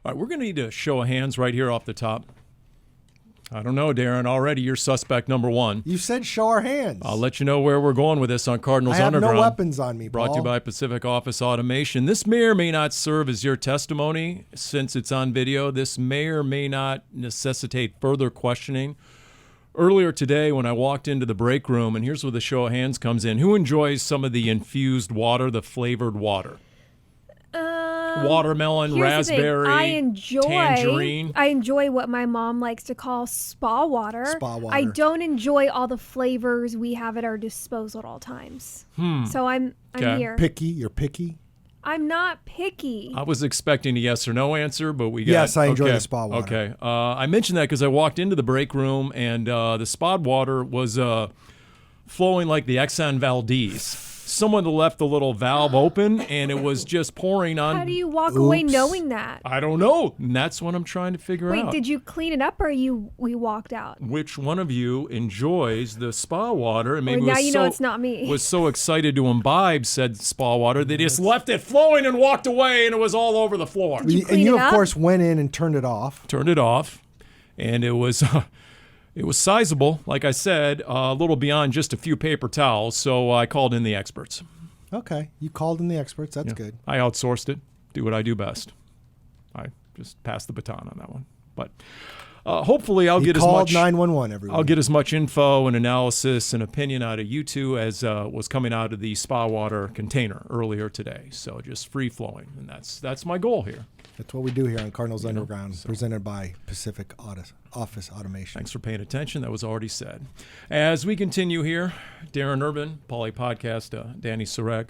All right, we're going to need a show of hands right here off the top. I don't know, Darren. Already you're suspect number one. You said show our hands. I'll let you know where we're going with this on Cardinals I have Underground. no weapons on me, Paul. Brought to you by Pacific Office Automation. This may or may not serve as your testimony since it's on video. This may or may not necessitate further questioning. Earlier today when I walked into the break room, and here's where the show of hands comes in, who enjoys some of the infused water, the flavored water? Watermelon, raspberry, tangerine. I enjoy what my mom likes to call spa water. Spa water. I don't enjoy all the flavors we have at our disposal at all times. So I'm here. Picky? You're picky? I'm not picky. I was expecting a yes or no answer, but we got... Yes, I enjoy the spa water. Okay. I mentioned that because I walked into the break room, and the spa water was flowing like the Exxon Valdez. Someone left the little valve open, and it was just pouring on. How do you walk away knowing that? I don't know. And that's what I'm trying to figure out. Wait, did you clean it up or we walked out? Which one of you enjoys the spa water? And maybe now you know it's not me. Was so excited to imbibe said spa water, they just left it flowing and walked away, and it was all over the floor. Did you clean and you, it up? of course, went in and turned it off. Turned it off, and it was... It was sizable, like I said, a little beyond just a few paper towels, so I called in the experts. Okay. You called in the experts. That's good. I outsourced it. Do what I do best. I just passed the baton on that one. But hopefully I'll get as much 911 everyone. I'll get as much info and analysis and opinion out of you two as was coming out of the spa water container earlier today. So just free flowing, and that's my goal here. That's what we do here on Cardinals Underground, presented by Pacific Office Automation. Thanks for paying attention. That was already said. As we continue here, Darren Urban, Pauly Podcast, Dani Sureck.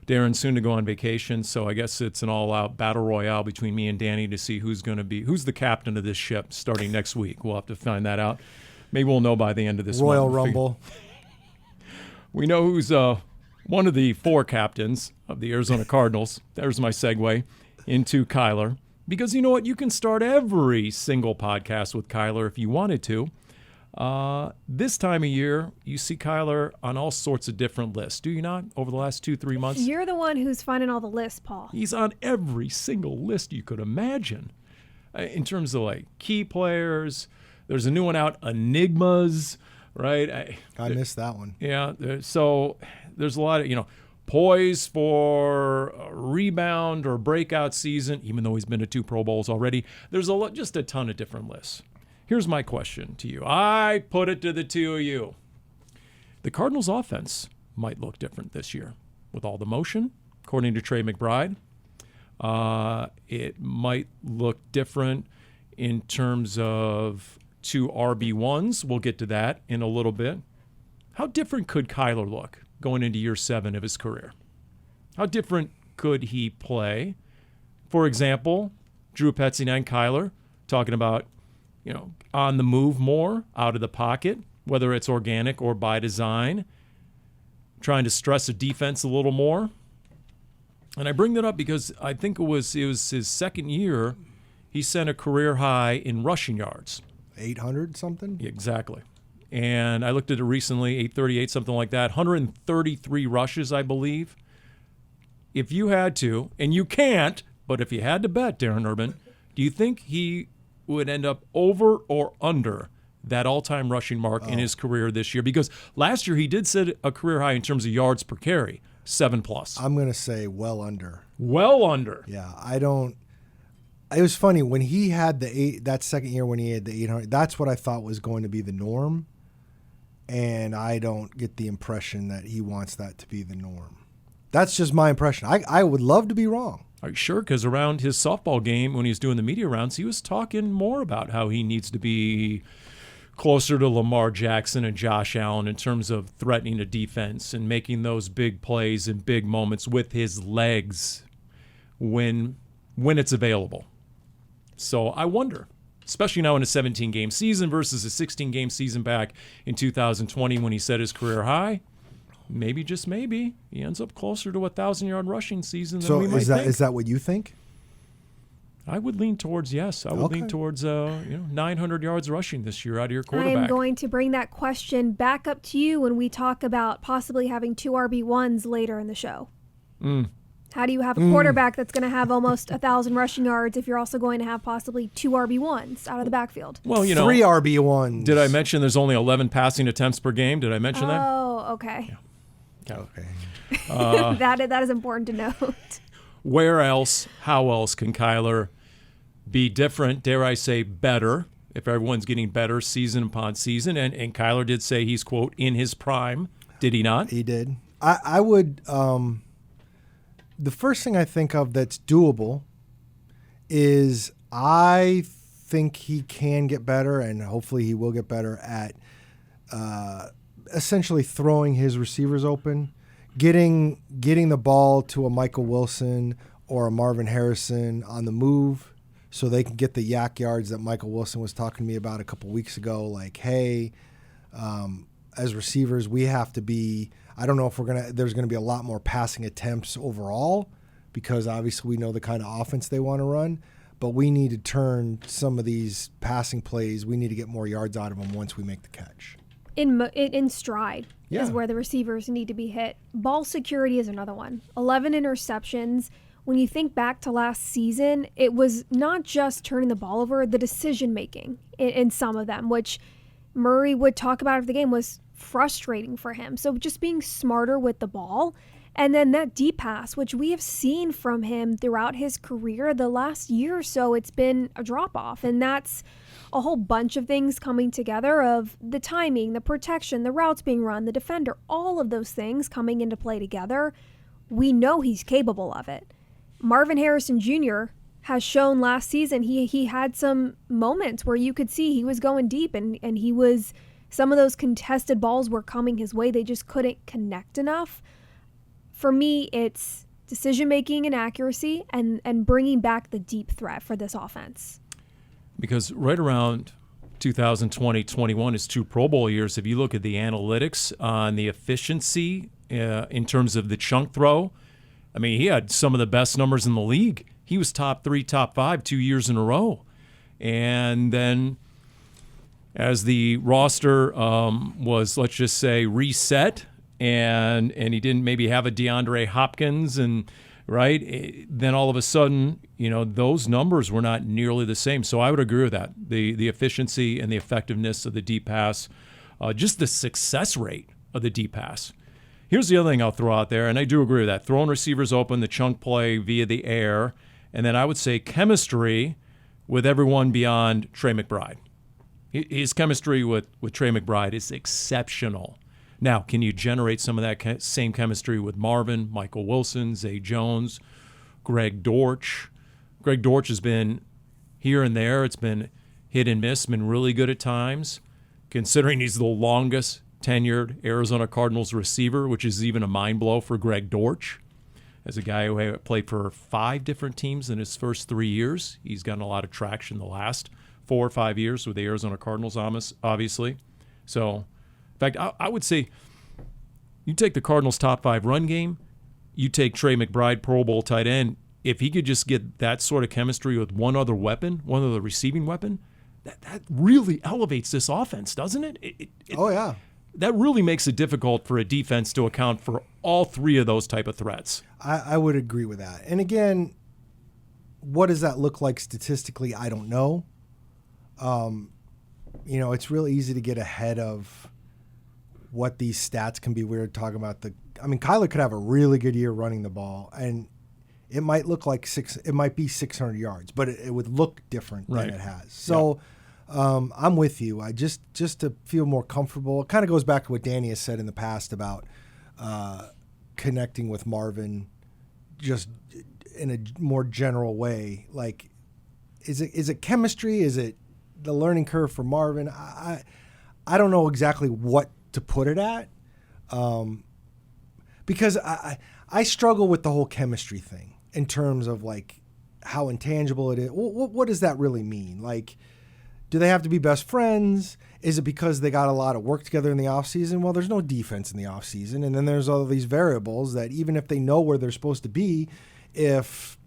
Darren soon to go on vacation, so I guess it's an all-out battle royale between me and Dani to see who's the captain of this ship starting next week. We'll have to find that out. Maybe we'll know by the end of this Royal month. Rumble. We know who's one of the 4 captains of the Arizona Cardinals. There's my segue into Kyler. Because you know what? You can start every single podcast with Kyler if you wanted to. This time of year, you see Kyler on all sorts of different lists. Do you not? Over the last 2-3 months? You're the one who's finding all the lists, Paul. He's on every single list you could imagine. In terms of like key players, there's a new one out, Enigmas, right? I missed that one. Yeah. So there's a lot of, poise for a rebound or breakout season, even though he's been to 2 Pro Bowls already. There's just a ton of different lists. Here's my question to you. I put it to the two of you. The Cardinals' offense might look different this year with all the motion, according to Trey McBride. It might look different in terms of 2 RB1s. We'll get to that in a little bit. How different could Kyler look going into year 7 of his career? How different could he play? For example, Drew Petzing and Kyler talking about, on the move more, out of the pocket, whether it's organic or by design, trying to stress a defense a little more. And I bring that up because I think it was his second year, he sent a career high in rushing yards. 800 something? Exactly. And I looked at it recently, 838, something like that, 133 rushes, I believe. If you had to, and you can't, but if you had to bet, Darren Urban, do you think he would end up over or under that all-time rushing mark in his career this year? Because last year he did set a career high in terms of yards per carry, 7+. I'm going to say well under. Well under. Yeah, I don't. It was funny when he had that second year when he had the 800. That's what I thought was going to be the norm. And I don't get the impression that he wants that to be the norm. That's just my impression. I would love to be wrong. Are you sure? Because around his softball game, when he was doing the media rounds, he was talking more about how he needs to be closer to Lamar Jackson and Josh Allen in terms of threatening a defense and making those big plays and big moments with his legs when it's available. So I wonder, especially now in a 17-game season versus a 16-game season back in 2020 when he set his career high, maybe, just maybe, he ends up closer to a 1,000-yard rushing season than we might think. Is that what you think? I would lean towards yes. I would lean towards 900 yards rushing this year out of your quarterback. I am going to bring that question back up to you when we talk about possibly having 2 RB1s later in the show. How do you have a quarterback that's going to have almost 1,000 rushing yards if you're also going to have possibly 2 RB1s out of the backfield? Well, 3 RB1s. Did I mention there's only 11 passing attempts per game? Did I mention that? Oh, okay. Yeah. Okay. That is important to note. Where else, how else can Kyler be different, dare I say better, if everyone's getting better season upon season? And Kyler did say he's, quote, in his prime. Did he not? He did. I would the first thing I think of that's doable is I think he can get better, and hopefully he will get better at essentially throwing his receivers open, getting the ball to a Michael Wilson or a Marvin Harrison on the move so they can get the yak yards that Michael Wilson was talking to me about a couple weeks ago. Like, hey, as receivers, we have to be – I don't know if there's going to be a lot more passing attempts overall because obviously we know the kind of offense they want to run, but we need to turn some of these passing plays. We need to get more yards out of them once we make the catch. In stride Yeah. is where the receivers need to be hit. Ball security is another one. 11 interceptions. When you think back to last season, it was not just turning the ball over, the decision making in some of them, which Murray would talk about after the game was frustrating for him. So just being smarter with the ball. And then that deep pass, which we have seen from him throughout his career, the last year or so, it's been a drop off. And that's a whole bunch of things coming together of the timing, the protection, the routes being run, the defender, all of those things coming into play together. We know he's capable of it. Marvin Harrison Jr. has shown last season he had some moments where you could see he was going deep and he was, some of those contested balls were coming his way. They just couldn't connect enough. For me, it's decision-making and accuracy and bringing back the deep threat for this offense. Because right around 2020-21 is 2 Pro Bowl years. If you look at the analytics on the efficiency in terms of the chunk throw, I mean, he had some of the best numbers in the league. He was top 3, top 5 2 years in a row. And then as the roster was, let's just say, reset, and he didn't maybe have a DeAndre Hopkins, and right, then all of a sudden, those numbers were not nearly the same. So I would agree with that. The efficiency and the effectiveness of the deep pass, just the success rate of the deep pass. Here's the other thing I'll throw out there, and I do agree with that. Throwing receivers open, the chunk play via the air, and then I would say chemistry with everyone beyond Trey McBride. His chemistry with Trey McBride is exceptional. Now, can you generate some of that same chemistry with Marvin, Michael Wilson, Zay Jones, Greg Dortch? Greg Dortch has been here and there. It's been hit and miss, been really good at times, considering he's the longest tenured Arizona Cardinals receiver, which is even a mind blow for Greg Dortch. As a guy who played for 5 different teams in his first 3 years, he's gotten a lot of traction the last 4 or 5 years with the Arizona Cardinals, obviously. So, in fact, I would say you take the Cardinals' top 5 run game, you take Trey McBride, Pro Bowl tight end, if he could just get that sort of chemistry with one other weapon, one other receiving weapon, that really elevates this offense, doesn't it? Oh, yeah. That really makes it difficult for a defense to account for all 3 of those type of threats. I would agree with that. And again, what does that look like statistically? I don't know. It's real easy to get ahead of what these stats can be. We were talking about Kyler could have a really good year running the ball, and it might look like it might be 600 yards, but it would look different than it has. So I'm with you. I just to feel more comfortable. It kind of goes back to what Dani has said in the past about connecting with Marvin just in a more general way. Like, is it chemistry? Is it the learning curve for Marvin? I don't know exactly what to put it at, because I struggle with the whole chemistry thing in terms of like how intangible it is. What does that really mean? Like, do they have to be best friends? Is it because they got a lot of work together in the offseason? Well, there's no defense in the offseason, and then there's all these variables that even if they know where they're supposed to be, if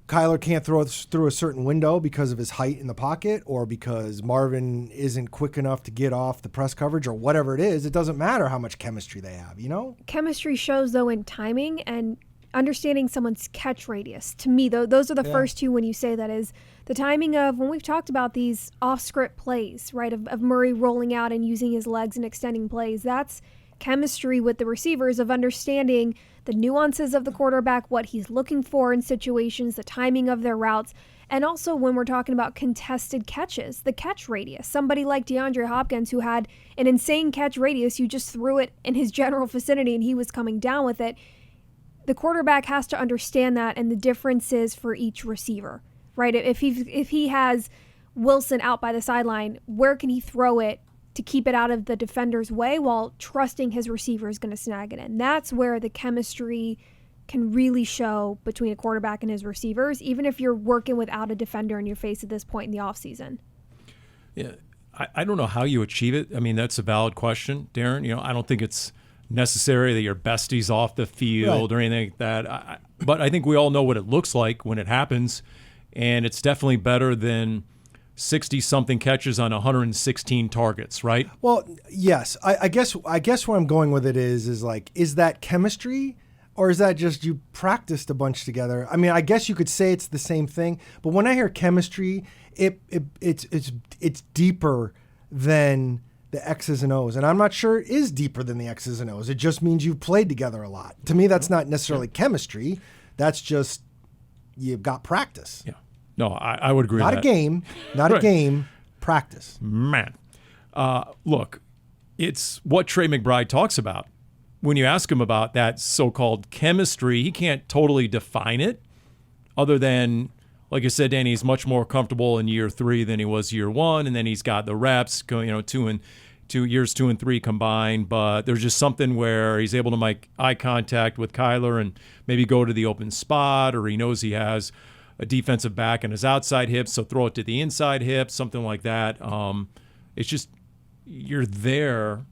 Kyler can't throw through a certain window because of his height in the pocket or because Marvin isn't quick enough to get off the press coverage or whatever it is, it doesn't matter how much chemistry they have, Chemistry shows, though, in timing, and understanding someone's catch radius. To me, those are the first two when you say that, is the timing of when we've talked about these off-script plays, right, of Murray rolling out and using his legs and extending plays. That's chemistry with the receivers, of understanding the nuances of the quarterback, what he's looking for in situations, the timing of their routes. And also when we're talking about contested catches, the catch radius. Somebody like DeAndre Hopkins, who had an insane catch radius, you just threw it in his general vicinity and he was coming down with it. The quarterback has to understand that and the differences for each receiver, right? If he has Wilson out by the sideline, where can he throw it to keep it out of the defender's way while trusting his receiver is going to snag it in? That's where the chemistry can really show between a quarterback and his receivers, even if you're working without a defender in your face at this point in the offseason. Yeah, I don't know how you achieve it. I mean, that's a valid question, Darren. I don't think it's necessary that your besties off the field or anything like that. But I think we all know what it looks like when it happens, and it's definitely better than 60-something catches on 116 targets, right? Well, yes. I guess where I'm going with it is that chemistry? Or is that just you practiced a bunch together? I mean, I guess you could say it's the same thing, but when I hear chemistry, it's deeper than the X's and O's, and I'm not sure it is deeper than the X's and O's. It just means you've played together a lot. To me, that's not necessarily chemistry. That's just you've got practice. Yeah, no, I would agree. Not with a that. game, not a game. Practice. Man, look, it's what Trey McBride talks about. When you ask him about that so-called chemistry, he can't totally define it other than, like I said, Dani, he's much more comfortable in year 3 than he was year 1, and then he's got the reps, 2 and 3 combined, but there's just something where he's able to make eye contact with Kyler and maybe go to the open spot, or he knows he has a defensive back in his outside hip, so throw it to the inside hip, something like that. It's just you're there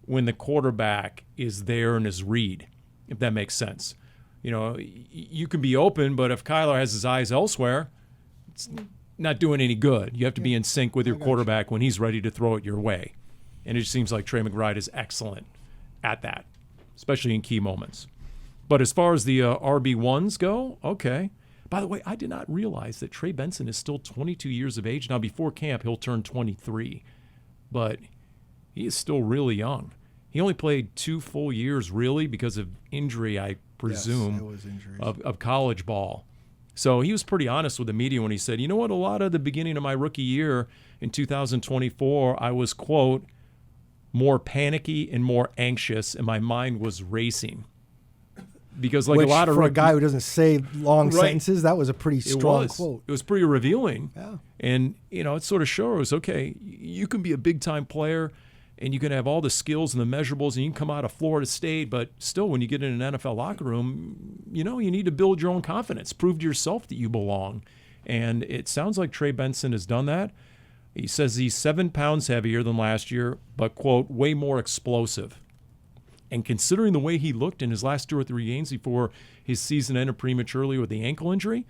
when the quarterback is there in his read, if that makes sense. You can be open, but if Kyler has his eyes elsewhere, it's not doing any good. You have to be in sync with your quarterback when he's ready to throw it your way. And it seems like Trey McBride is excellent at that, especially in key moments. But as far as the RB1s go, okay. By the way, I did not realize that Trey Benson is still 22 years of age. Now, before camp, he'll turn 23. But he is still really young. He only played 2 full years, really, because of injury, I presume, yes, it was injuries. of college ball. So he was pretty honest with the media when he said, you know what, a lot of the beginning of my rookie year in 2024, I was, quote, more panicky and more anxious, and my mind was racing. Because like Which, a lot of for a guy who doesn't say long sentences, that was a pretty strong quote. It was pretty revealing. Yeah. And, it sort of shows, okay, you can be a big-time player, and you can have all the skills and the measurables, and you can come out of Florida State, but still when you get in an NFL locker room, you need to build your own confidence, prove to yourself that you belong. And it sounds like Trey Benson has done that. He says he's 7 pounds heavier than last year, but, quote, way more explosive. And considering the way he looked in his last 2 or 3 games before his season ended prematurely with the ankle injury,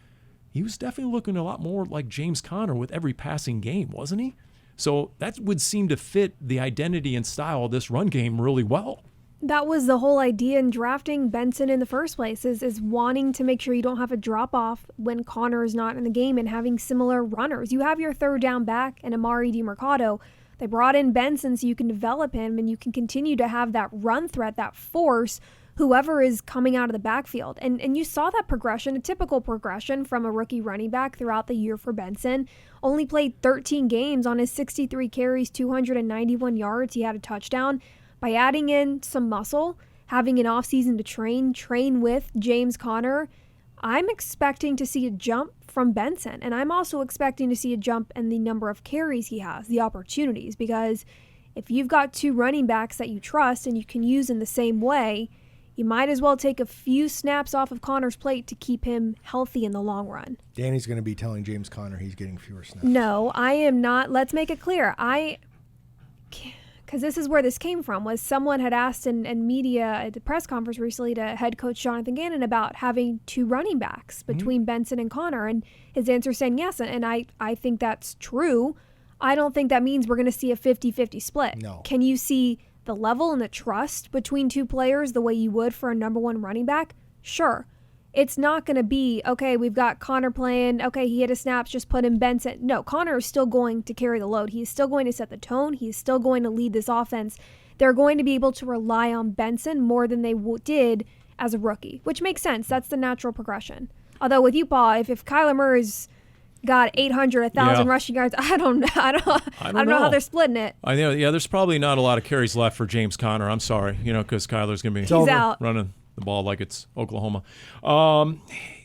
he was definitely looking a lot more like James Conner with every passing game, wasn't he? So that would seem to fit the identity and style of this run game really well. That was the whole idea in drafting Benson in the first place, is wanting to make sure you don't have a drop-off when Conner is not in the game and having similar runners. You have your third down back and Amari DiMercado. They brought in Benson so you can develop him and you can continue to have that run threat, that force, whoever is coming out of the backfield. And you saw that progression, a typical progression from a rookie running back throughout the year for Benson. Only played 13 games on his 63 carries, 291 yards. He had a touchdown. By adding in some muscle, having an offseason to train with James Conner, I'm expecting to see a jump from Benson. And I'm also expecting to see a jump in the number of carries he has, the opportunities, because if you've got 2 running backs that you trust and you can use in the same way, you might as well take a few snaps off of Conner's plate to keep him healthy in the long run. Dani's going to be telling James Conner he's getting fewer snaps. No, I am not. Let's make it clear. Because this is where this came from, was someone had asked in media at the press conference recently to head coach Jonathan Gannon about having 2 running backs between Benson and Conner, and his answer saying yes, and I think that's true. I don't think that means we're going to see a 50-50 split. No. Can you see the level and the trust between 2 players the way you would for a number 1 running back? Sure. It's not going to be, okay, we've got Connor playing. Okay, he hit a snap, just put in Benson. No, Connor is still going to carry the load. He's still going to set the tone. He's still going to lead this offense. They're going to be able to rely on Benson more than they did as a rookie, which makes sense. That's the natural progression. Although with you, Paul, if Kyler Murray's got 800, 1,000 rushing yards, I don't know how they're splitting it. I know. Yeah, there's probably not a lot of carries left for James Conner. I'm sorry, because Kyler's going to be out. running the ball like it's Oklahoma.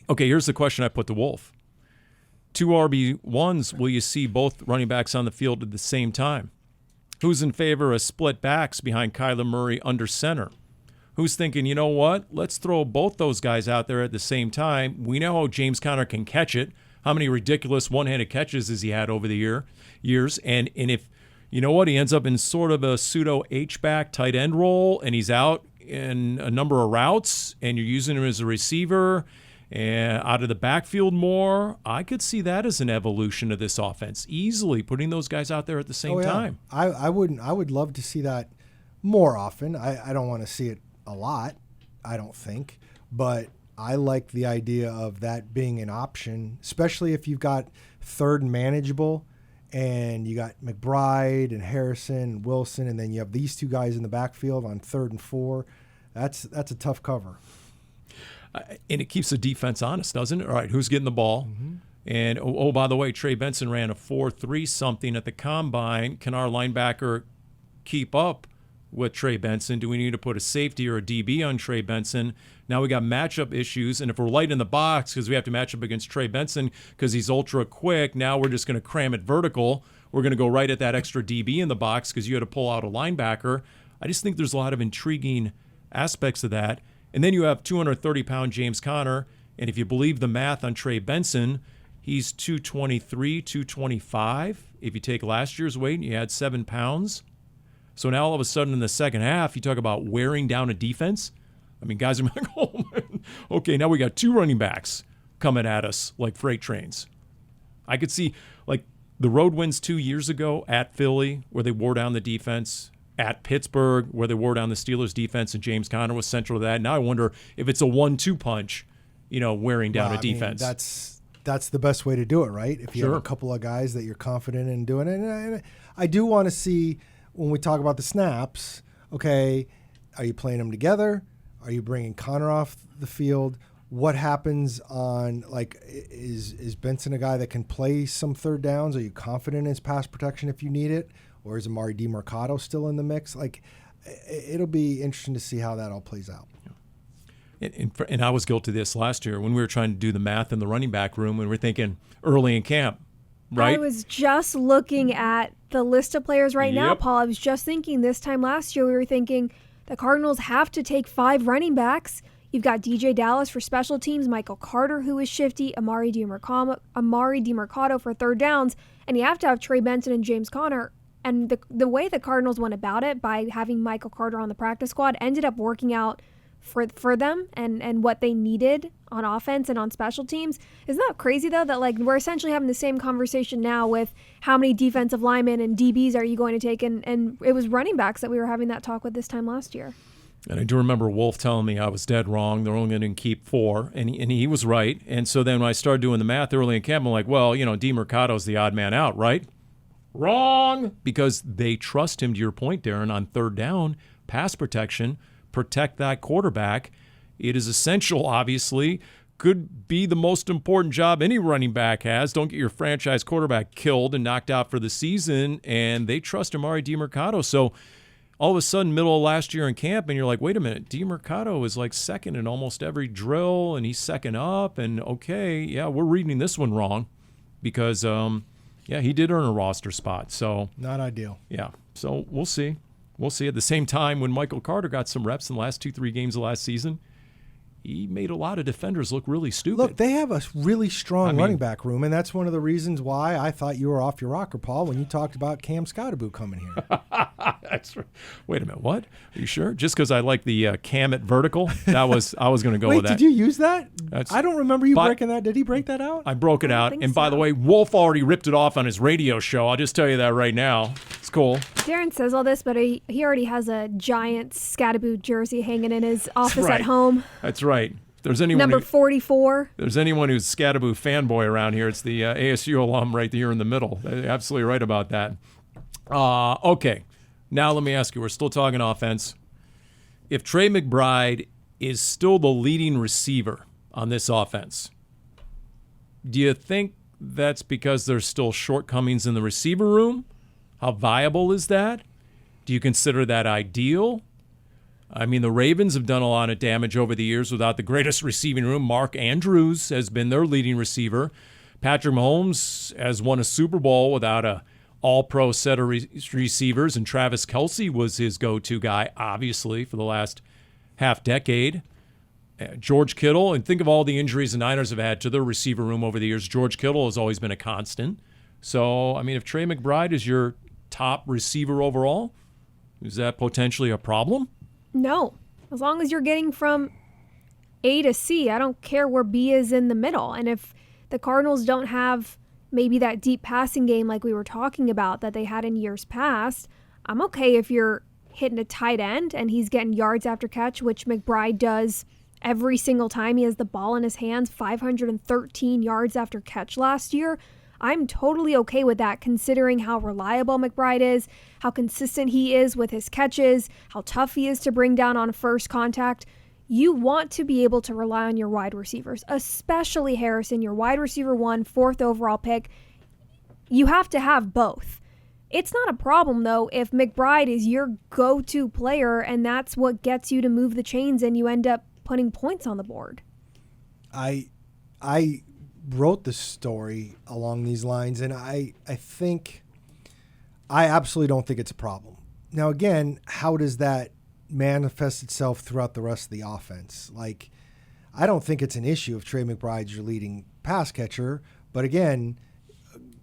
Okay, here's the question I put to Wolf. 2 RB1s, will you see both running backs on the field at the same time? Who's in favor of split backs behind Kyler Murray under center? Who's thinking, you know what, let's throw both those guys out there at the same time. We know how James Conner can catch it. How many ridiculous one-handed catches has he had over the years? And if, you know what, he ends up in sort of a pseudo H-back tight end role, and he's out in a number of routes, and you're using him as a receiver and out of the backfield more, I could see that as an evolution of this offense, easily putting those guys out there at the same time. I would love to see that more often. I don't want to see it a lot, I don't think, but I like the idea of that being an option, especially if you've got third and manageable and you got McBride and Harrison and Wilson, and then you have these 2 guys in the backfield on 3rd and 4. That's a tough cover. And it keeps the defense honest, doesn't it? All right, who's getting the ball? Mm-hmm. And, by the way, Trey Benson ran a 4.3 something at the combine. Can our linebacker keep up with Trey Benson? Do we need to put a safety or a DB on Trey Benson? Now we got matchup issues, and if we're light in the box because we have to match up against Trey Benson because he's ultra quick, now we're just going to cram it vertical. We're going to go right at that extra DB in the box because you had to pull out a linebacker. I just think there's a lot of intriguing aspects of that. And then you have 230-pound James Conner, and if you believe the math on Trey Benson, he's 223, 225. If you take last year's weight and you add 7 pounds. So now all of a sudden in the second half, you talk about wearing down a defense. I mean, guys are like, oh, man. Okay, now we got 2 running backs coming at us like freight trains. I could see, like, the road wins 2 years ago at Philly where they wore down the defense, at Pittsburgh where they wore down the Steelers' defense, and James Conner was central to that. Now I wonder if it's a 1-2 punch, wearing down a defense. That's the best way to do it, right? If you have a couple of guys that you're confident in doing it. And I do want to see, when we talk about the snaps, okay, are you playing them together? Are you bringing Connor off the field? What happens on, like, is Benson a guy that can play some third downs? Are you confident in his pass protection if you need it? Or is Amari DiMercato still in the mix? Like, it'll be interesting to see how that all plays out. And I was guilty of this last year when we were trying to do the math in the running back room and we're thinking early in camp, right? I was just looking at the list of players right now, Paul. I was just thinking this time last year we were thinking the Cardinals have to take 5 running backs. You've got DJ Dallas for special teams, Michael Carter, who is shifty, Amari DiMercato for third downs, and you have to have Trey Benson and James Conner. And the way the Cardinals went about it by having Michael Carter on the practice squad ended up working out for them and what they needed on offense and on special teams. Isn't that crazy, though, that like we're essentially having the same conversation now with how many defensive linemen and DBs are you going to take? And it was running backs that we were having that talk with this time last year. And I do remember Wolf telling me I was dead wrong. They're only going to keep 4, and he was right. And so then when I started doing the math early in camp, I'm like, well, DiMercato's the odd man out, right? Wrong! Because they trust him, to your point, Darren, on third down, pass protection, protect that quarterback. It is essential, obviously. Could be the most important job any running back has. Don't get your franchise quarterback killed and knocked out for the season, and they trust Amari DiMercato. So all of a sudden, middle of last year in camp, and you're like, wait a minute, DiMercato is like second in almost every drill, and he's second up, and okay, yeah, we're reading this one wrong because he did earn a roster spot. So not ideal. Yeah. So we'll see. We'll see. At the same time, when Michael Carter got some reps in the last 2-3 games of last season, he made a lot of defenders look really stupid. Look, they have a really strong running back room, and that's one of the reasons why I thought you were off your rocker, Paul, when you talked about Cam Scottaboo coming here. That's right. Wait a minute. What? Are you sure? Just because I like the Cam at vertical, I was going to go with that. Wait, did you use that? I don't remember you breaking that. Did he break that out? I broke it out. And by the way, Wolf already ripped it off on his radio show. I'll just tell you that right now. It's cool. Darren says all this, but he already has a giant Scottaboo jersey hanging in his office at home. That's right. there's anyone Number 44. There's anyone who's Scattaboo fanboy around here, it's the ASU alum right here in the middle. They're absolutely right about that. Okay, now let me ask you, we're still talking offense. If Trey McBride is still the leading receiver on this offense, do you think that's because there's still shortcomings in the receiver room? How viable is that? Do you consider that ideal? I mean, the Ravens have done a lot of damage over the years without the greatest receiving room. Mark Andrews has been their leading receiver. Patrick Mahomes has won a Super Bowl without a all-pro set of receivers, and Travis Kelce was his go-to guy, obviously, for the last half-decade. George Kittle, and think of all the injuries the Niners have had to their receiver room over the years. George Kittle has always been a constant. So, I mean, if Trey McBride is your top receiver overall, is that potentially a problem? No. As long as you're getting from A to C, I don't care where B is in the middle. And if the Cardinals don't have maybe that deep passing game like we were talking about that they had in years past, I'm okay if you're hitting a tight end and he's getting yards after catch, which McBride does every single time he has the ball in his hands, 513 yards after catch last year. I'm totally okay with that, considering how reliable McBride is, how consistent he is with his catches, how tough he is to bring down on first contact. You want to be able to rely on your wide receivers, especially Harrison, your wide receiver 1, 4th overall pick. You have to have both. It's not a problem, though, if McBride is your go-to player and that's what gets you to move the chains and you end up putting points on the board. I wrote the story along these lines, and I think I absolutely don't think it's a problem. Now, again, how does that manifest itself throughout the rest of the offense? Like, I don't think it's an issue if Trey McBride's your leading pass catcher, but again,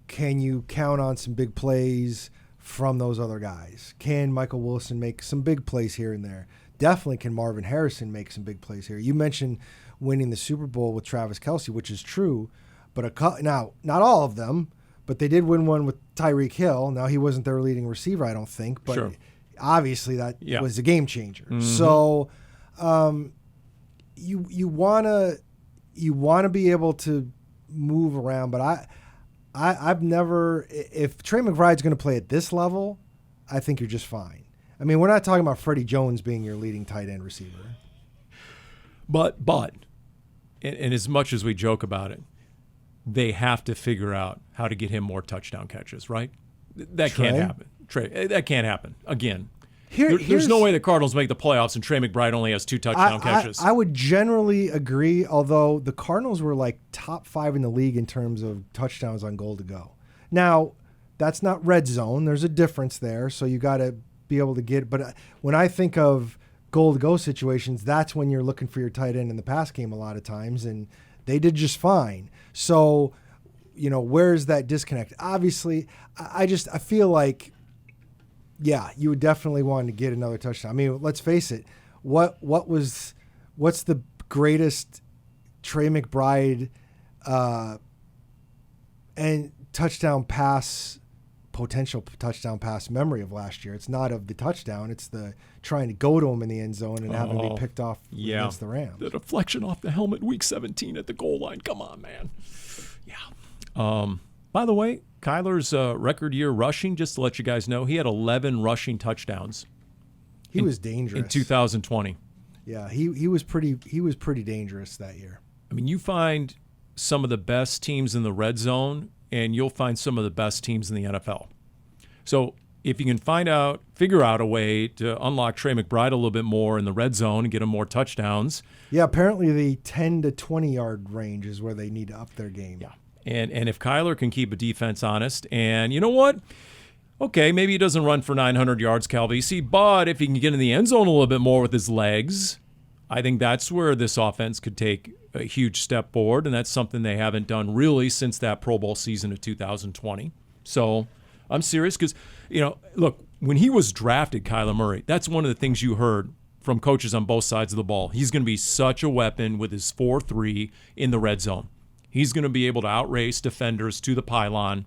can you count on some big plays from those other guys? Can Michael Wilson make some big plays here and there? Definitely can Marvin Harrison make some big plays here. You mentioned winning the Super Bowl with Travis Kelce, which is true, but now, not all of them, but they did win one with Tyreek Hill. Now, he wasn't their leading receiver, I don't think, but sure. Obviously that was a game changer. Mm-hmm. So you wanna be able to move around, but I've never, if Trey McBride's going to play at this level, I think you're just fine. I mean, we're not talking about Freddie Jones being your leading tight end receiver. But and as much as we joke about it, they have to figure out how to get him more touchdown catches, right? That can't happen. Trey, that can't happen. Again, there's no way the Cardinals make the playoffs and Trey McBride only has 2 touchdown catches. I would generally agree, although the Cardinals were like top 5 in the league in terms of touchdowns on goal to go. Now, that's not red zone. There's a difference there, so you got to be able to get. But when I think of goal to go situations, that's when you're looking for your tight end in the pass game a lot of times, and they did just fine. So, where's that disconnect? Obviously, I feel like, yeah, you would definitely want to get another touchdown. I mean, let's face it. What's the greatest Trey McBride and potential touchdown pass memory of last year? It's not of the touchdown. It's the trying to go to him in the end zone and having to be picked off against the Rams. The deflection off the helmet week 17 at the goal line. Come on, man. Yeah. By the way, Kyler's record year rushing, just to let you guys know, he had 11 rushing touchdowns. He was dangerous in 2020. Yeah, he was pretty dangerous that year. I mean, you find some of the best teams in the red zone, and you'll find some of the best teams in the NFL. So if you can figure out a way to unlock Trey McBride a little bit more in the red zone and get him more touchdowns. Yeah, apparently the 10 to 20-yard range is where they need to up their game. Yeah. And if Kyler can keep a defense honest, and you know what? Okay, maybe he doesn't run for 900 yards, Calvisi, but if he can get in the end zone a little bit more with his legs, I think that's where this offense could take a huge step forward, and that's something they haven't done really since that Pro Bowl season of 2020. So I'm serious because, look, when he was drafted, Kyler Murray, that's one of the things you heard from coaches on both sides of the ball. He's going to be such a weapon with his 4.3 in the red zone. He's going to be able to outrace defenders to the pylon,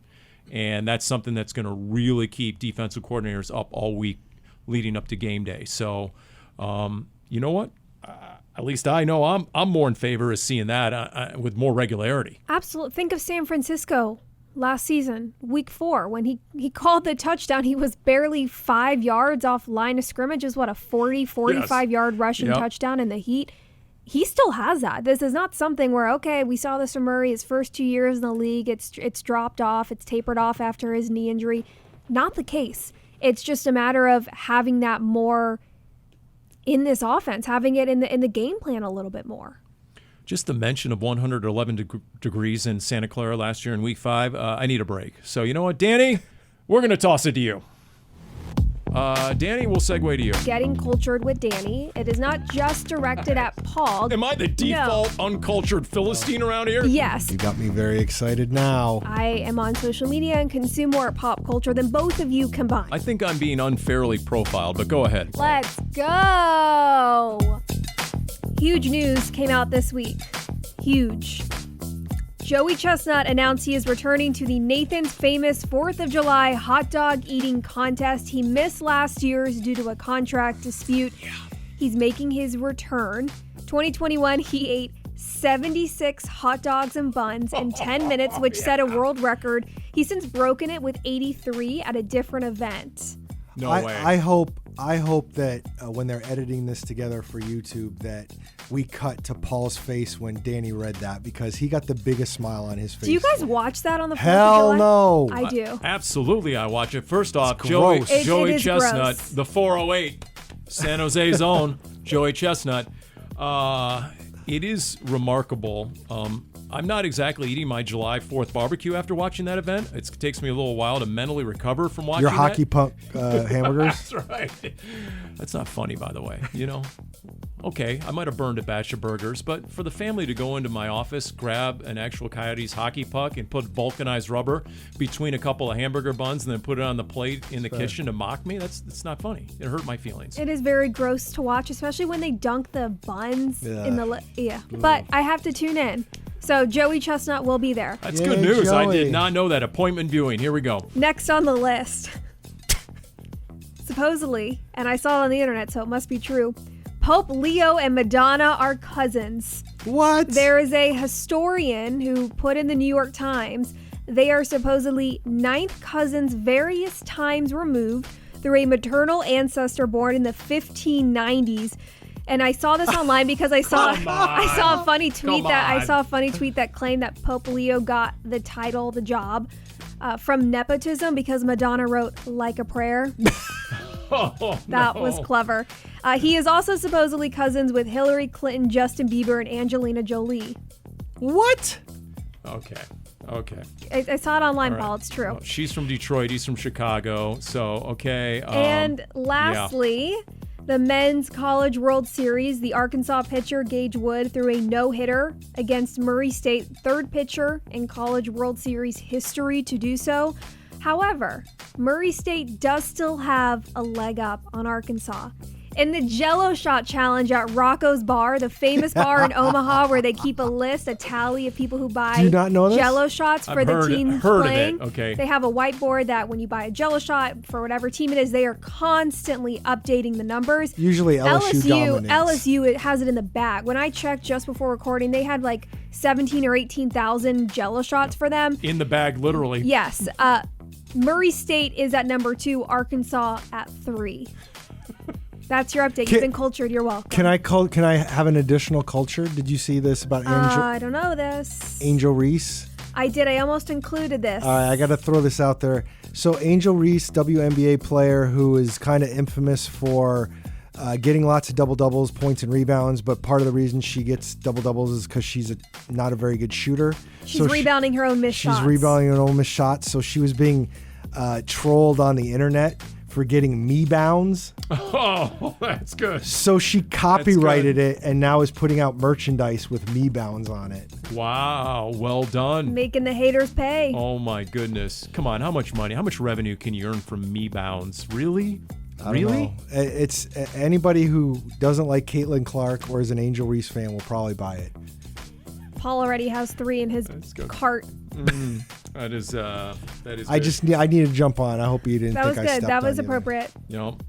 and that's something that's going to really keep defensive coordinators up all week leading up to game day. So, you know what? at least I know I'm more in favor of seeing that with more regularity. Absolutely. Think of San Francisco last season, week 4, when he called the touchdown. He was barely 5 yards off line of scrimmage. Is what, a 45-yard rushing touchdown in the heat. He still has that. This is not something where, okay, we saw this from Murray his first 2 years in the league. It's dropped off. It's tapered off after his knee injury. Not the case. It's just a matter of having that more in this offense, having it in the game plan a little bit more. Just the mention of 111 degrees in Santa Clara last year in week 5, I need a break. So you know what, Dani? We're going to toss it to you. Dani, we'll segue to you. Getting cultured with Dani. It is not just directed at Paul. Am I the default uncultured Philistine around here? Yes. You got me very excited now. I am on social media and consume more pop culture than both of you combined. I think I'm being unfairly profiled, but go ahead. Let's go. Huge news came out this week. Huge. Joey Chestnut announced he is returning to the Nathan's famous 4th of July hot dog eating contest. He missed last year's due to a contract dispute. He's making his return. 2021, he ate 76 hot dogs and buns in 10 minutes, which set a world record. He's since broken it with 83 at a different event. No way. I hope that when they're editing this together for YouTube that we cut to Paul's face when Dani read that, because he got the biggest smile on his face. Do you guys watch that on the 4th Hell of July? no. I do. Absolutely, I watch it. First off, It's Joey gross. It is Chestnut, gross. the 408, San Jose's own Joey Chestnut. It is remarkable. I'm not exactly eating my July 4th barbecue after watching that event. It takes me a little while to mentally recover from watching Your that. hockey punk hamburgers? That's right. That's not funny, by the way. You know, okay, I might have burned a batch of burgers, but for the family to go into my office, grab an actual Coyotes hockey puck and put vulcanized rubber between a couple of hamburger buns and then put it on the plate in the kitchen to mock me, that's not funny. It hurt my feelings. It is very gross to watch, especially when they dunk the buns in the But I have to tune in. So Joey Chestnut will be there. That's Yay, good news. I Joey. did not know that. Appointment viewing. Here we go. Next on the list, supposedly, and I saw it on the internet, so it must be true, Pope Leo and Madonna are cousins. What? There is a historian who put in the New York Times, they are supposedly 9th cousins various times removed through a maternal ancestor born in the 1590s. And I saw this online because I saw a funny tweet that claimed that Pope Leo got the title, the job, from nepotism because Madonna wrote "Like a Prayer." That was clever. He is also supposedly cousins with Hillary Clinton, Justin Bieber, and Angelina Jolie. What? Okay. I saw it online, All right. Paul. It's true. Well, she's from Detroit. He's from Chicago. So, okay. And lastly, the Men's College World Series, the Arkansas pitcher Gage Wood threw a no-hitter against Murray State, 3rd pitcher in College World Series history to do so. However, Murray State does still have a leg up on Arkansas. In the Jello Shot Challenge at Rocco's Bar, the famous bar in Omaha where they keep a tally of people who buy Do you not know this? Jello shots for I've the heard teams of it, playing. okay. They have a whiteboard that when you buy a Jello shot for whatever team it is, they are constantly updating the numbers. Usually LSU dominates. LSU it has it in the bag. When I checked just before recording, they had like 17 or 18,000 Jello shots for them. In the bag, literally. Yes. Murray State is at number 2, Arkansas at 3. That's your update. You've been cultured. You're welcome. Can I have an additional culture? Did you see this about I don't know this. Angel Reese? I did. I almost included this. I got to throw this out there. So Angel Reese, WNBA player who is kind of infamous for getting lots of double-doubles, points and rebounds, but part of the reason she gets double-doubles is because she's not a very good shooter. She's rebounding her own missed shots. She's rebounding her own missed shots. So she was being trolled on the internet for getting me bounds. Oh, that's good. So she copyrighted it and now is putting out merchandise with me bounds on it. Wow, well done. Making the haters pay. Oh my goodness. Come on, how much money, how much revenue can you earn from me bounds? Really? I don't know. It's anybody who doesn't like Caitlin Clark or is an Angel Reese fan will probably buy it. Paul already has 3 in his cart. That is I need to jump on. I hope you didn't That was think I good. stepped That was on you there. appropriate.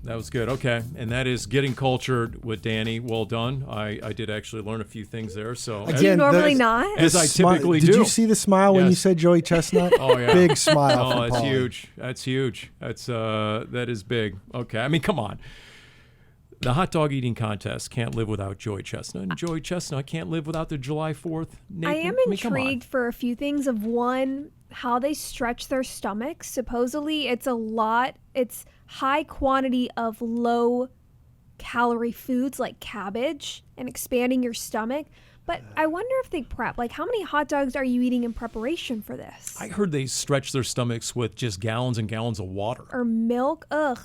That was good. Okay. And that is Getting Cultured with Dani. Well done. I did actually learn a few things there. So Do you normally not? as I typically Did do. you see the smile when you Yes. said Joey Chestnut? Oh, yeah. Big smile. Oh, from that's Paulie. huge. That's huge. That is big. Okay. I mean, come on. The hot dog eating contest can't live without Joey Chestnut, and Joey Chestnut can't live without the July 4th. I am mean, come on. intrigued for a few things. Of one, how they stretch their stomachs. Supposedly, it's high quantity of low calorie foods like cabbage and expanding your stomach. But I wonder if they prep. Like, how many hot dogs are you eating in preparation for this? I heard they stretch their stomachs with just gallons and gallons of water. Or milk? Ugh.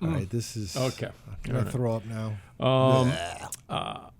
All right, this is Okay. I'm gonna throw up now.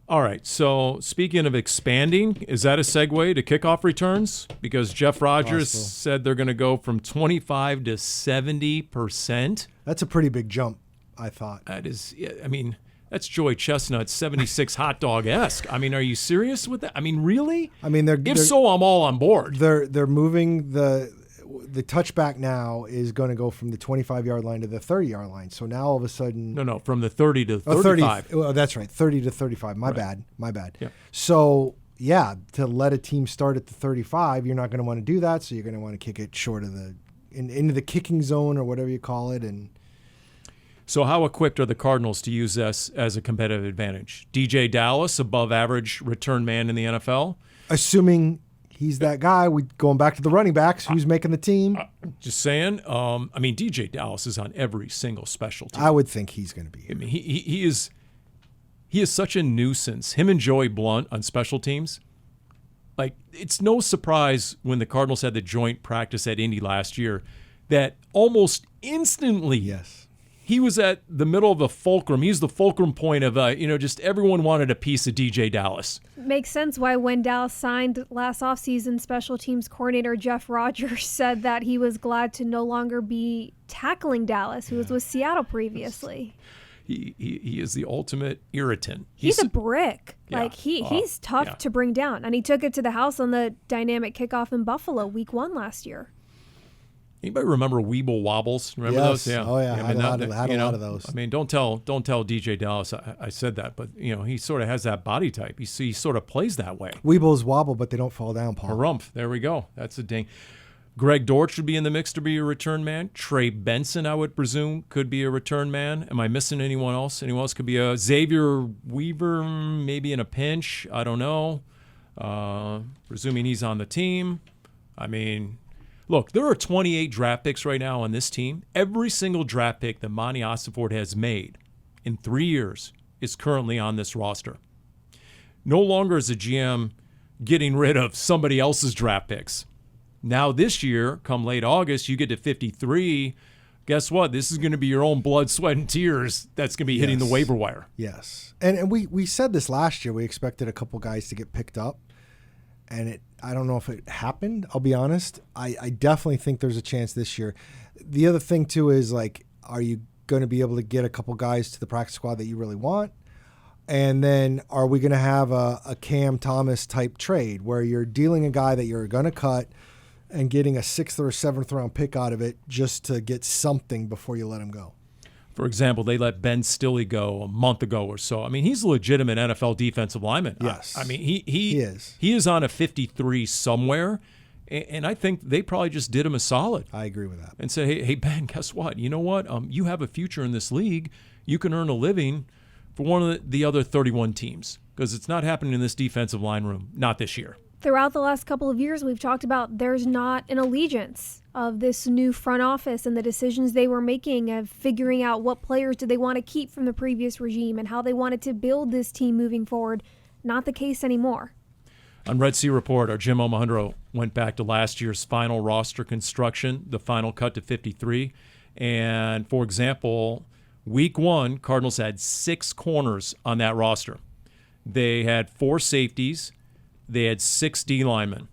All right. So speaking of expanding, is that a segue to kickoff returns? Because Jeff Rogers Possible. said they're going to go from 25 to 70%. That's a pretty big jump, I thought. That is, I mean, that's Joey Chestnut 76 hot dog-esque. I mean, are you serious with that? I mean, really? I mean, If so, I'm all on board. they're moving the touchback now is going to go from the 25-yard line to the 30-yard line. So now all of a sudden, No, from the 30 to 30. 35. Oh, that's right, 30 to 35. My bad. Yeah. So yeah, to let a team start at the 35, you're not going to want to do that. So you're going to want to kick it short of into the kicking zone or whatever you call it. And So how equipped are the Cardinals to use this as a competitive advantage? DJ Dallas, above average return man in the NFL. assuming he's that guy, going back to the running backs, who's making the team. Just saying. I mean, DJ Dallas is on every single special team. I would think he's going to be I here. mean, he is such a nuisance. Him and Joey Blunt on special teams. Like, it's no surprise when the Cardinals had the joint practice at Indy last year that almost instantly Yes. he was at the middle of a fulcrum. He's the fulcrum point of, just everyone wanted a piece of DJ Dallas. Makes sense why when Dallas signed last offseason, special teams coordinator Jeff Rogers said that he was glad to no longer be tackling Dallas, who was with Seattle previously. He is the ultimate irritant. He's a brick. Yeah. Like, he's tough to bring down. And he took it to the house on the dynamic kickoff in Buffalo week 1 last year. Anybody remember Weeble Wobbles? Remember Yes. those? Yeah. Oh, yeah. I Had mean, a lot of those. I mean, don't tell DJ Dallas I said that, but he sort of has that body type. He sort of plays that way. Weebles wobble, but they don't fall down, Paul. Harumph. There we go. That's a ding. Greg Dortch would be in the mix to be a return man. Trey Benson, I would presume, could be a return man. Am I missing anyone else? Anyone else could be a Xavier Weaver, maybe in a pinch. I don't know. Presuming he's on the team. I mean, look, there are 28 draft picks right now on this team. Every single draft pick that Monty Ossenfort has made in 3 years is currently on this roster. No longer is a GM getting rid of somebody else's draft picks. Now this year, come late August, you get to 53. Guess what? This is going to be your own blood, sweat, and tears that's going to be hitting the waiver wire. Yes. And we said this last year. We expected a couple guys to get picked up. And I don't know if it happened. I'll be honest. I definitely think there's a chance this year. The other thing, too, is, like, are you going to be able to get a couple guys to the practice squad that you really want? And then are we going to have a Cam Thomas type trade where you're dealing a guy that you're going to cut and getting a 6th or 7th round pick out of it just to get something before you let him go? For example, they let Ben Stilley go a month ago or so. I mean, he's a legitimate NFL defensive lineman. Yes. I mean, he is. He is on a 53 somewhere, and I think they probably just did him a solid. I agree with that. And said, hey, Ben, guess what? You know what? You have a future in this league. You can earn a living for one of the other 31 teams because it's not happening in this defensive line room, not this year. Throughout the last couple of years, we've talked about there's not an allegiance of this new front office and the decisions they were making of figuring out what players did they want to keep from the previous regime and how they wanted to build this team moving forward. Not the case anymore. On Red Sea Report, our Jim Omahundro went back to last year's final roster construction, the final cut to 53. And, for example, week 1, Cardinals had 6 corners on that roster. They had 4 safeties. They had 6 D linemen.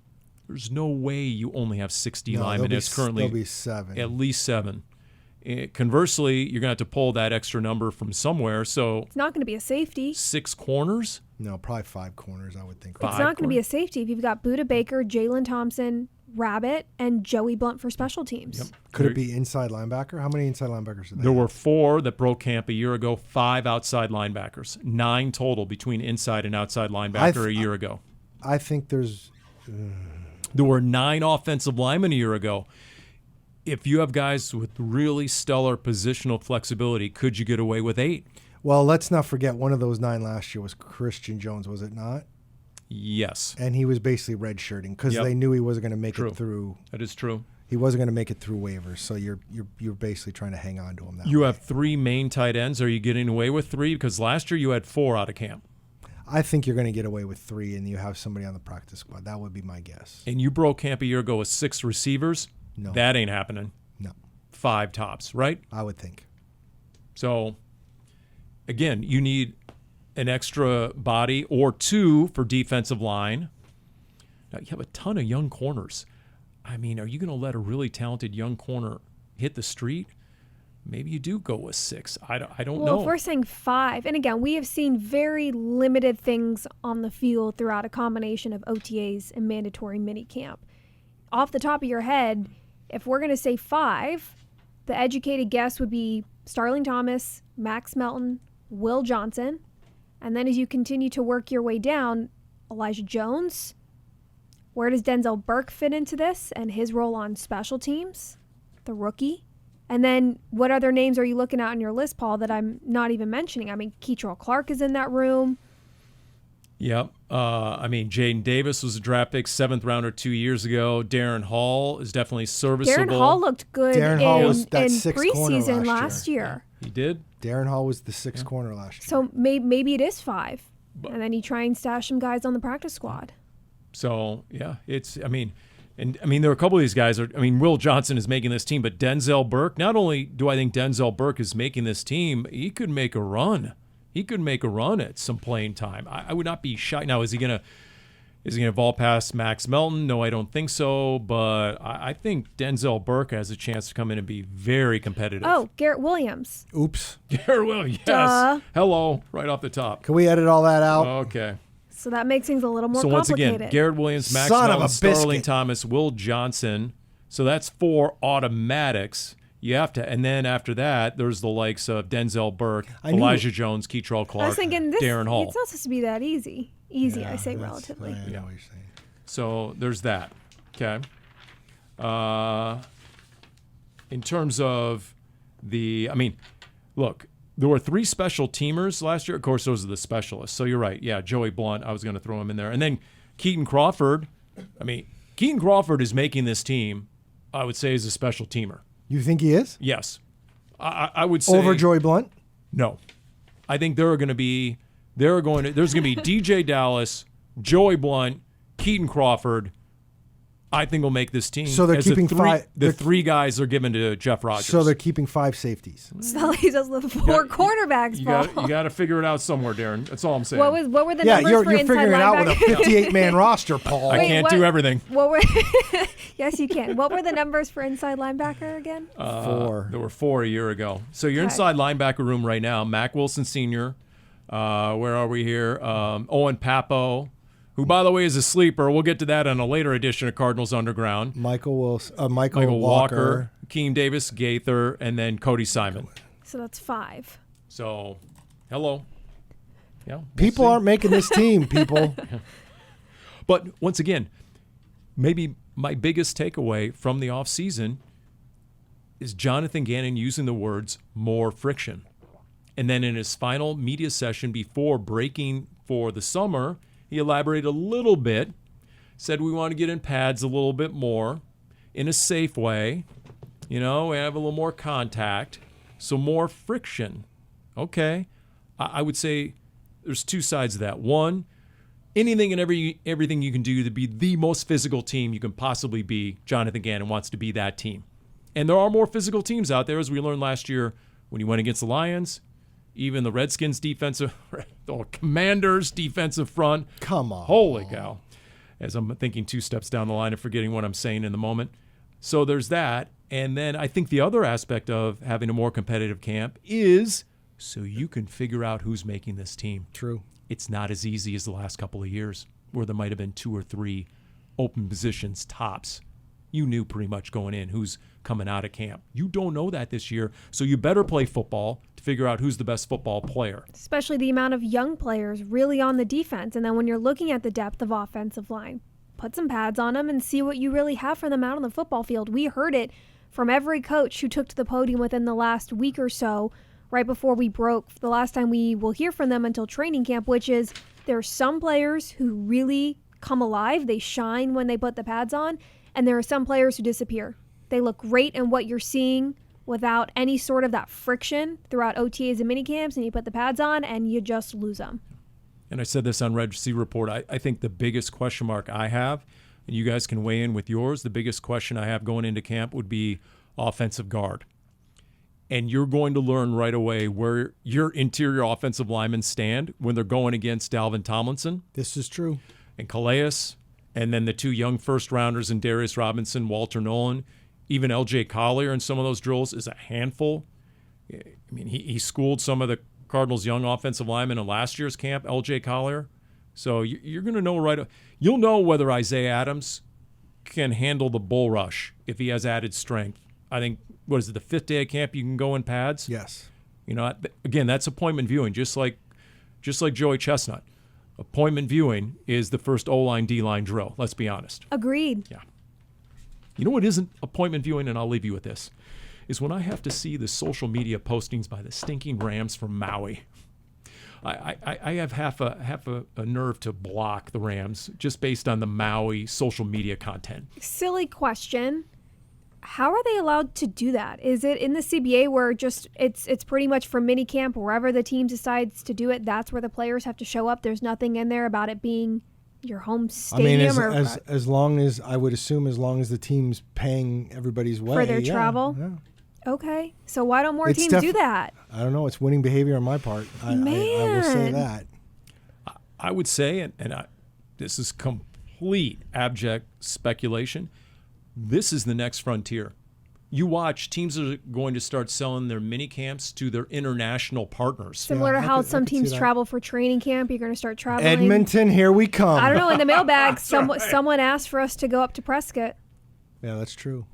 There's no way you only have 6 D linemen. It's currently there'll be 7. at least 7. Conversely, you're going to have to pull that extra number from somewhere. So It's not going to be a safety. 6 corners. No, probably 5 corners, I would think. It's not going to be a safety if you've got Budda Baker, Jalen Thompson, Rabbit, and Joey Blunt for special teams. Yep. Could it be inside linebacker? How many inside linebackers did they There have? were 4 that broke camp a year ago, 5 outside linebackers, 9 total between inside and outside linebacker a year ago. I think there's... There were 9 offensive linemen a year ago. If you have guys with really stellar positional flexibility, could you get away with 8? Well, let's not forget one of those 9 last year was Christian Jones, was it not? Yes. And he was basically redshirting because they knew he wasn't going to make it through. That is true. He wasn't going to make it through waivers, so you're basically trying to hang on to him that You way. have 3 main tight ends. Are you getting away with 3? Because last year you had 4 out of camp. I think you're going to get away with 3, and you have somebody on the practice squad. That would be my guess. And you broke camp a year ago with 6 receivers. No. That ain't happening. No. 5 tops, right? I would think. So, again, you need an extra body or 2 for defensive line. Now, you have a ton of young corners. I mean, are you going to let a really talented young corner hit the street? Maybe you do go with 6. I don't know. Well, if we're saying 5, and again, we have seen very limited things on the field throughout a combination of OTAs and mandatory minicamp. Off the top of your head, if we're going to say 5, the educated guess would be Starling Thomas, Max Melton, Will Johnson, and then as you continue to work your way down, Elijah Jones. Where does Denzel Burke fit into this and his role on special teams, the rookie? And then what other names are you looking at on your list, Paul, that I'm not even mentioning? I mean, Keitrell Clark is in that room. Yep. I mean, Jaden Davis was a draft pick, 7th rounder 2 years ago. Darren Hall is definitely serviceable. Darren Hall looked good Darren Hall was that in sixth corner preseason last last year. He did. Darren Hall was the 6th corner last year. So maybe it is 5. And then you try and stash some guys on the practice squad. So, yeah, there are a couple of these guys. Will Johnson is making this team, but Denzel Burke, not only do I think Denzel Burke is making this team, he could make a run. He could make a run at some playing time. I would not be shy. Now, is he gonna ball past Max Melton? No, I don't think so. But I think Denzel Burke has a chance to come in and be very competitive. Oh, Garrett Williams. Oops. Garrett Williams, yes. Duh. Hello, right off the top. Can we edit all that out? Okay. So that makes things a little more So once complicated. again, Garrett Williams, Max Son of Melton, a Starling biscuit. Thomas, Will Johnson. So that's 4 automatics. You have to, and then after that, there's the likes of Denzel Burke, Elijah Jones, Keitrell Clark, I was thinking Darren Hall. it's not supposed to be that easy. Easy, I say That's- relatively. I know what you're saying. So there's that. Okay. In terms of look, there were 3 special teamers last year. Of course, those are the specialists. So you're right. Yeah, Joey Blunt, I was going to throw him in there. And then Keaton Crawford. Keaton Crawford is making this team, I would say, as a special teamer. You think he is? Yes. I would say. Over Joey Blunt? No. I think there's going to be DJ Dallas, Joey Blunt, Keaton Crawford. I think will make this team. So they're as keeping the 3, 5 The 3 guys are given to Jeff Rogers. So they're keeping 5 safeties. So that leaves us with 4 cornerbacks, You Paul. got to figure it out somewhere, Darren. That's all I'm saying. What were the Yeah, numbers you're for inside figuring it out with a linebacker? 58-man roster, Paul. I Wait, can't what- do everything. What were? Yes, you can. What were the numbers for inside linebacker again? 4. There were 4 a year ago. So your Okay. inside linebacker room right now: Mac Wilson Sr. Where are we here? Owen Papo, who, by the way, is a sleeper. We'll get to that on a later edition of Cardinals Underground. Michael Michael Walker. Walker, Keem Davis, Gaither, and then Cody Simon. So that's 5. So, hello. Yeah, we'll People see. aren't making this team, people. But once again, maybe my biggest takeaway from the offseason is Jonathan Gannon using the words more friction. And then in his final media session before breaking for the summer, he elaborated a little bit, said we want to get in pads a little bit more in a safe way, we have a little more contact, so more friction. Okay. I would say there's 2 sides of that. One, anything and everything you can do to be the most physical team you can possibly be, Jonathan Gannon wants to be that team. And there are more physical teams out there, as we learned last year when he went against the Lions, even the Redskins the Commanders defensive front. Come on. Holy cow. As I'm thinking 2 steps down the line and forgetting what I'm saying in the moment. So there's that. And then I think the other aspect of having a more competitive camp is so you can figure out who's making this team. True. It's not as easy as the last couple of years where there might have been 2 or 3 open positions tops. You knew pretty much going in who's coming out of camp. You don't know that this year, so you better play football to figure out who's the best football player. Especially the amount of young players really on the defense. And then when you're looking at the depth of offensive line, put some pads on them and see what you really have for them out on the football field. We heard it from every coach who took to the podium within the last week or so, right before we broke. The last time we will hear from them until training camp, which is there are some players who really come alive. They shine when they put the pads on. And there are some players who disappear. They look great in what you're seeing without any sort of that friction throughout OTAs and minicamps, and you put the pads on and you just lose them. And I said this on Reg C Report. I think the biggest question mark I have, and you guys can weigh in with yours, the biggest question I have going into camp would be offensive guard. And you're going to learn right away where your interior offensive linemen stand when they're going against Dalvin Tomlinson. This is true. And Calais, and then the 2 young first-rounders in Darius Robinson, Walter Nolan. Even L.J. Collier in some of those drills is a handful. I mean, he schooled some of the Cardinals' young offensive linemen in last year's camp, L.J. Collier. So you're going to know you'll know whether Isaiah Adams can handle the bull rush if he has added strength. I think, what is it, the 5th day of camp you can go in pads? Yes. You know, again, that's appointment viewing, just like Joey Chestnut. Appointment viewing is the first O-line, D-line drill. Let's be honest. Agreed. Yeah. You know what isn't appointment viewing, and I'll leave you with this, is when I have to see the social media postings by the stinking Rams from Maui. I have half a nerve to block the Rams just based on the Maui social media content. Silly question. How are they allowed to do that? Is it in the CBA where just it's pretty much for minicamp, wherever the team decides to do it, that's where the players have to show up? There's nothing in there about it being your home stadium? As long as, I would assume, as long as the team's paying everybody's way. For their travel? Yeah. Okay. So why don't more teams do that? I don't know. It's winning behavior on my part. I will say that. I would say, and this is complete abject speculation, this is the next frontier. You watch, teams are going to start selling their mini camps to their international partners. Similar to how some teams travel for training camp, you're going to start traveling. Edmonton, here we come. I don't know. In the mailbag, someone asked for us to go up to Prescott. Yeah, that's true.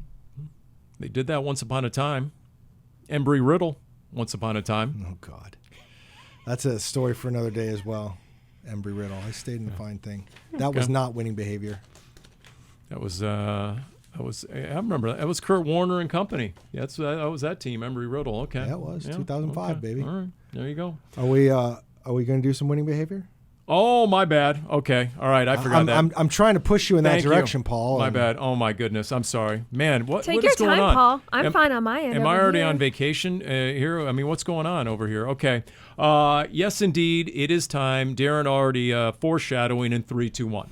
They did that once upon a time. Embry-Riddle, once upon a time. Oh, God. That's a story for another day as well. Embry-Riddle. I stayed in the fine thing. That was not winning behavior. That was I remember that. It was Kurt Warner and company. Yeah, that was that team, Embry-Riddle. Okay. Yeah, it was 2005, baby. All right, there you go. Are we going to do some winning behavior? Oh, my bad. Okay, all right, I forgot that. I'm trying to push you in that direction, Paul. My bad. Oh my goodness, I'm sorry, man. What Take is your going time, on? Paul. I'm fine on my end. Am I already on vacation here? I mean, what's going on over here? Okay. Yes, indeed, it is time. Darren already foreshadowing in 3, 2, 1.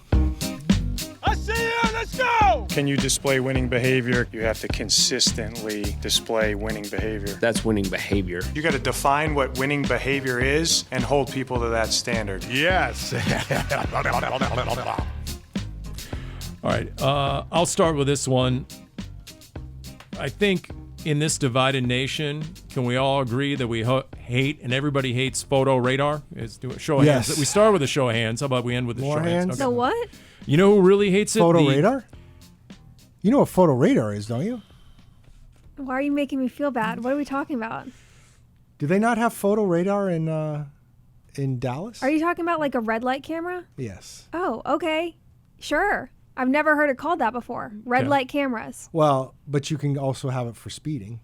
I see you. Let's go. Can you display winning behavior? You have to consistently display winning behavior. That's winning behavior. You got to define what winning behavior is and hold people to that standard. Yes. All right. I'll start with this one. I think in this divided nation, can we all agree that we hate, and everybody hates photo radar? Do a show of hands. We start with a show of hands. How about we end with a show of hands? Okay. The what? You know who really hates it? Photo radar? You know what photo radar is, don't you? Why are you making me feel bad? What are we talking about? Do they not have photo radar in Dallas? Are you talking about like a red light camera? Yes. Oh, okay. Sure. I've never heard it called that before. Red light cameras. Well, but you can also have it for speeding.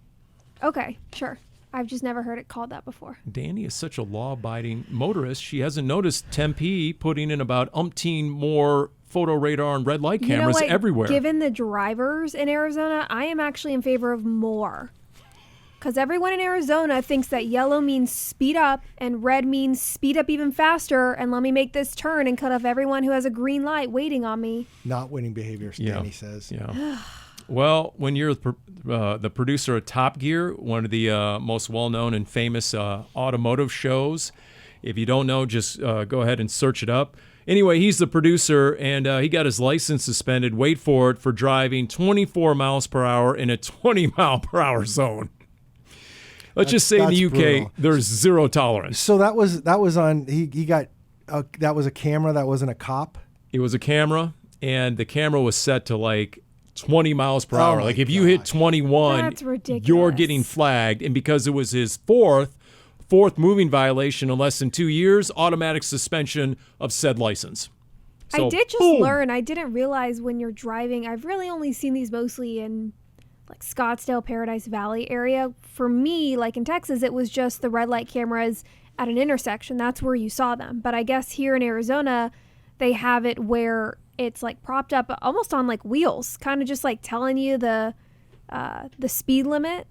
Okay, sure. I've just never heard it called that before. Dani is such a law-abiding motorist. She hasn't noticed Tempe putting in about umpteen more photo radar and red light cameras everywhere. Given the drivers in Arizona, I am actually in favor of more. Because everyone in Arizona thinks that yellow means speed up and red means speed up even faster and let me make this turn and cut off everyone who has a green light waiting on me. Not winning behavior, Dani says. Yeah. Well, when you're the producer of Top Gear, one of the most well-known and famous automotive shows, if you don't know, just go ahead and search it up. Anyway, he's the producer, and he got his license suspended, wait for it, for driving 24 miles per hour in a 20-mile-per-hour zone. Let's just say in the UK, brutal. there's zero tolerance. So that was on. He got that was a camera. That wasn't a cop. It was a camera, and the camera was set to like 20 miles per hour. Like if you hit 21, that's ridiculous. You're getting flagged. And because it was his fourth moving violation in less than 2 years, automatic suspension of said license. So, I did just learn. I didn't realize when you're driving. I've really only seen these mostly in like Scottsdale, Paradise Valley area. For me, like in Texas, it was just the red light cameras at an intersection. That's where you saw them. But I guess here in Arizona, they have it where it's like propped up almost on like wheels, kind of just like telling you the speed limit.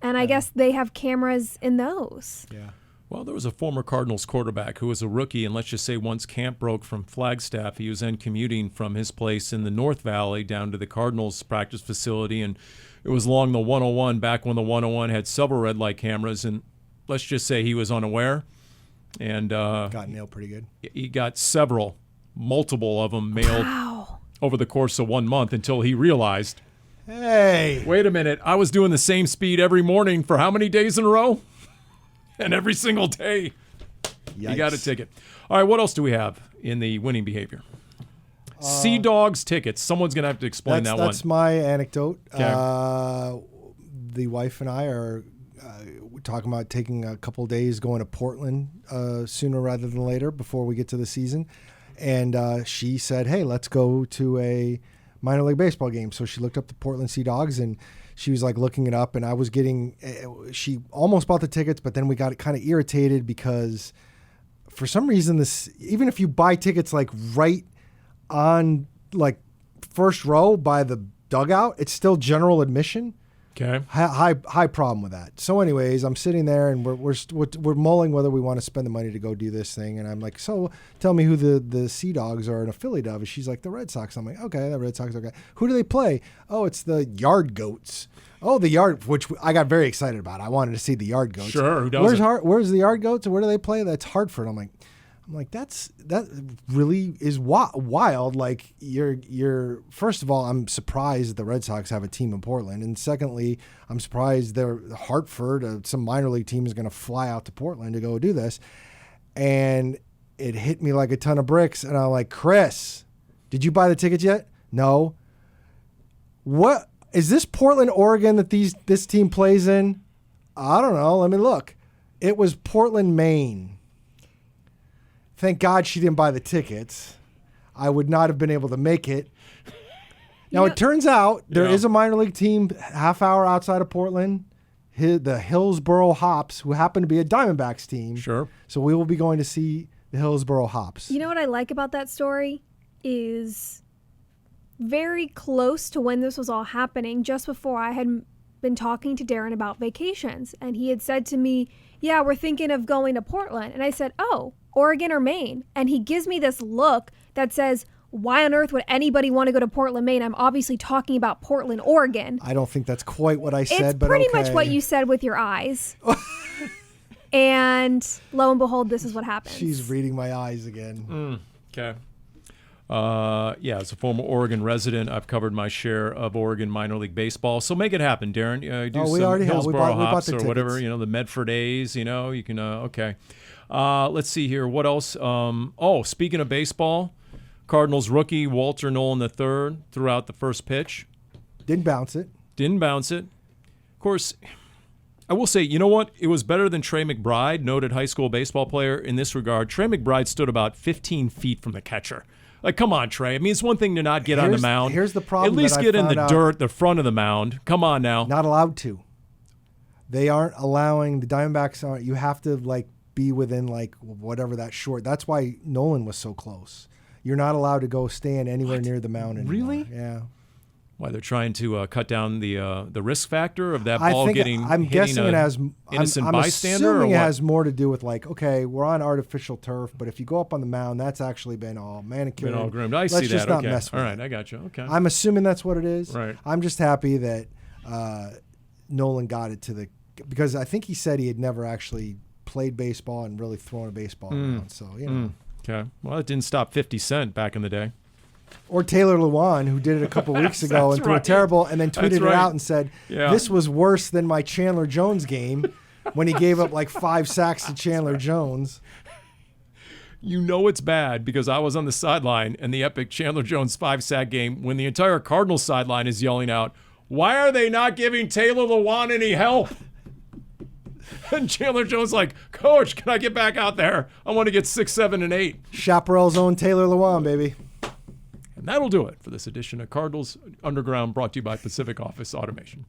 And I guess they have cameras in those. Yeah. Well, there was a former Cardinals quarterback who was a rookie, and let's just say once camp broke from Flagstaff, he was then commuting from his place in the North Valley down to the Cardinals practice facility, and it was along the 101, back when the 101 had several red light cameras, and let's just say he was unaware, and Got nailed pretty good. he got multiple of them mailed over the course of 1 month until he realized, Hey. wait a minute, I was doing the same speed every morning for how many days in a row? And every single day, Yikes. you got a ticket. All right, what else do we have in the winning behavior? Sea Dogs tickets. Someone's going to have to explain that one. That's my anecdote. Okay. The wife and I are talking about taking a couple days going to Portland sooner rather than later before we get to the season. And she said, hey, let's go to a minor league baseball game. So she looked up the Portland Sea Dogs, and she was like looking it up, and I was she almost bought the tickets, but then we got kind of irritated because for some reason even if you buy tickets like right on like first row by the dugout, it's still general admission. Okay. High problem with that. So anyways, I'm sitting there and we're mulling whether we want to spend the money to go do this thing. And I'm like, so tell me who the Sea Dogs are an affiliate of. And she's like, the Red Sox. I'm like, okay, the Red Sox. Okay. Who do they play? Oh, it's the Yard Goats. Oh, the Yard, which I got very excited about. I wanted to see the Yard Goats. Sure, who doesn't? Where's the Yard Goats? Where do they play? That's Hartford. I'm like, that really is wild. Like you're first of all, I'm surprised the Red Sox have a team in Portland, and secondly, I'm surprised Hartford, some minor league team, is going to fly out to Portland to go do this. And it hit me like a ton of bricks, and I'm like, Chris, did you buy the tickets yet? No. What is this Portland, Oregon that this team plays in? I don't know. Let me look. It was Portland, Maine. Thank God she didn't buy the tickets. I would not have been able to make it. Now, it turns out there is a minor league team half hour outside of Portland, the Hillsboro Hops, who happen to be a Diamondbacks team. Sure. So we will be going to see the Hillsboro Hops. You know what I like about that story is very close to when this was all happening, just before I had been talking to Darren about vacations. And he had said to me, yeah, we're thinking of going to Portland. And I said, oh, Oregon or Maine? And he gives me this look that says, why on earth would anybody want to go to Portland, Maine? I'm obviously talking about Portland, Oregon. I don't think that's quite what I said, it's but pretty okay. much what you said with your eyes. And lo and behold, this is what happens. She's reading my eyes again. Okay. As a former Oregon resident, I've covered my share of Oregon minor league baseball. So make it happen, Darren. We already have. We Hillsboro bought Hops the or tickets. whatever, the Medford A's, you can, okay. Let's see here. What else? Speaking of baseball, Cardinals rookie Walter Nolan III threw out the first pitch. Didn't bounce it. Of course, I will say, you know what? It was better than Trey McBride, noted high school baseball player in this regard. Trey McBride stood about 15 feet from the catcher. Like, come on, Trey. I mean, it's one thing to not get on the mound. Here's the problem. At least that I get in found the out. dirt, the front of the mound. Come on now. Not allowed to. They aren't allowing, the Diamondbacks aren't. You have to be within whatever that short. That's why Nolan was so close. You're not allowed to go stand anywhere near the mound anymore. Really? Yeah. Why, they're trying to cut down the risk factor of that I'm ball guessing hitting it has. innocent I'm bystander, or assuming what? it has more to do with okay, we're on artificial turf, but if you go up on the mound, that's actually been all manicured. Been all groomed. I see Let's that. just not Okay. mess with All right, it. I got you. Okay. I'm assuming that's what it is. Right. I'm just happy that Nolan got it because I think he said he had never actually played baseball and really thrown a baseball around. So, Okay. Well, it didn't stop 50 Cent back in the day. Or Taylor Lewan, who did it a couple weeks ago and threw a terrible, and then tweeted it out and said, this was worse than my Chandler Jones game when he gave up like 5 sacks to Chandler Jones. You know it's bad because I was on the sideline in the epic Chandler Jones 5-sack game when the entire Cardinals sideline is yelling out, why are they not giving Taylor Lewan any help? And Chandler Jones like, Coach, can I get back out there? I want to get 6, 7, and 8. Chaparral's own Taylor Lewan, baby. And that'll do it for this edition of Cardinals Underground, brought to you by Pacific Office Automation.